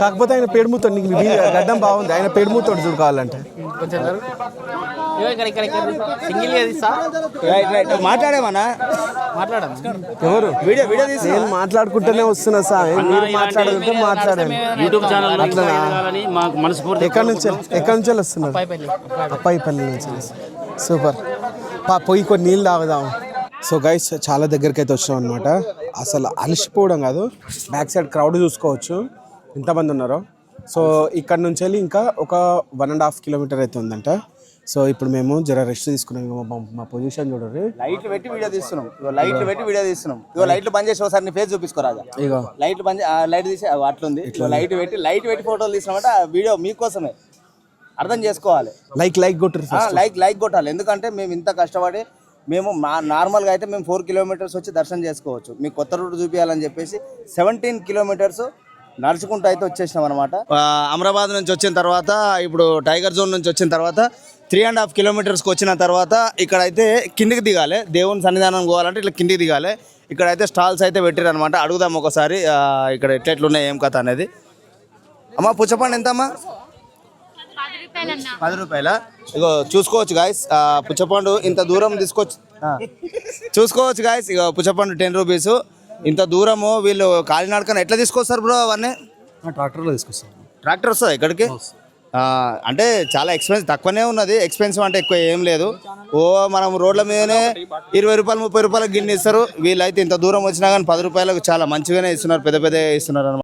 కాకపోతే ఆయన పేడుమూతోడు, నీకు గడ్డం బాగుంది, ఆయన పేడుమూతోడు చూడు కావాలంటే. మాట్లాడేమన్నా ఎవరు వీడియో వీడియో తీసి నేను మాట్లాడుకుంటూనే వస్తున్నా సార్, మీరు మాట్లాడుకుంటే మాట్లాడాను. యూట్యూబ్ ఛానల్ ఎక్కడి నుంచి వస్తున్నారు? అప్పాయిపల్లి నుంచి. సూపర్. పోయి కొన్ని నీళ్ళు తాగుదాం. సో గైస్ చాలా దగ్గరికి అయితే వచ్చినాం అనమాట. అసలు అలసిపోవడం కాదు, బ్యాక్ సైడ్ క్రౌడ్ చూసుకోవచ్చు ఎంతమంది ఉన్నారో. సో ఇక్కడ నుంచి వెళ్ళి ఇంకా ఒక 1.5 కిలోమీటర్ అయితే ఉందంట. సో ఇప్పుడు మేము జర రెస్ట్ తీసుకున్నాం. మా పొజిషన్ చూడండి. లైట్లు పెట్టి వీడియో తీస్తున్నాం. లైట్లు పెట్టి వీడియో తీస్తున్నాం. ఇగో లైట్లు బంద్ చేసి ఒకసారి నీ ఫేస్ చూపించుకోరాదా? ఇగో లైట్లు బంద్, లైట్ తీసి అట్లుంది. లైట్ పెట్టి ఫోటోలు తీసినామంటే ఆ వీడియో మీకోసమే, అర్థం చేసుకోవాలి. లైక్ కొట్టరు, లైక్ కొట్టాలి. ఎందుకంటే మేము ఇంత కష్టపడి మేము నార్మల్గా అయితే మేము 4 కిలోమీటర్స్ వచ్చి దర్శనం చేసుకోవచ్చు. మీకు కొత్త రూట్ చూపించాలని చెప్పేసి 17 కిలోమీటర్స్ నడుచుకుంటూ అయితే వచ్చేసినాం అనమాట. అమరాబాద్ నుంచి వచ్చిన తర్వాత, ఇప్పుడు టైగర్ జోన్ నుంచి వచ్చిన తర్వాత 3.5 కిలోమీటర్స్కి వచ్చిన తర్వాత ఇక్కడైతే కిందికి దిగాలి. దేవుని సన్నిధానం పోవాలంటే ఇట్లా కిందికి దిగాలి. ఇక్కడైతే స్టాల్స్ అయితే పెట్టారు అనమాట. అడుగుదాం ఒకసారి ఇక్కడ ఎట్లెట్లున్నాయి ఏం కథ అనేది. అమ్మ పుచ్చపండు ఎంతమ్మా? 10 రూపాయల. ఇగో చూసుకోవచ్చు గాయస్, పుచ్చపండు ఇంత దూరం తీసుకొచ్చి చూసుకోవచ్చు గాయస్. ఇగో పుచ్చపండు 10 రూపీస్. ఇంత దూరము వీళ్ళు కాలినడకన ఎట్లా తీసుకొస్తారు బ్రో? అవన్నీ ట్రాక్టర్లో తీసుకొస్తారు. ట్రాక్టర్ వస్తుంది ఇక్కడికి? అంటే చాలా ఎక్స్పెన్సివ్, తక్కువనే ఉన్నది. ఎక్స్పెన్సివ్ అంటే ఎక్కువ ఏం లేదు. మనం రోడ్ల మీదనే 20 రూపాయలు 30 రూపాయలకు గిన్నె ఇస్తారు. వీళ్ళైతే ఇంత దూరం వచ్చినా కానీ 10 రూపాయలకు చాలా మంచిగానే ఇస్తున్నారు, పెద్ద ఇస్తున్నారు అనమాట.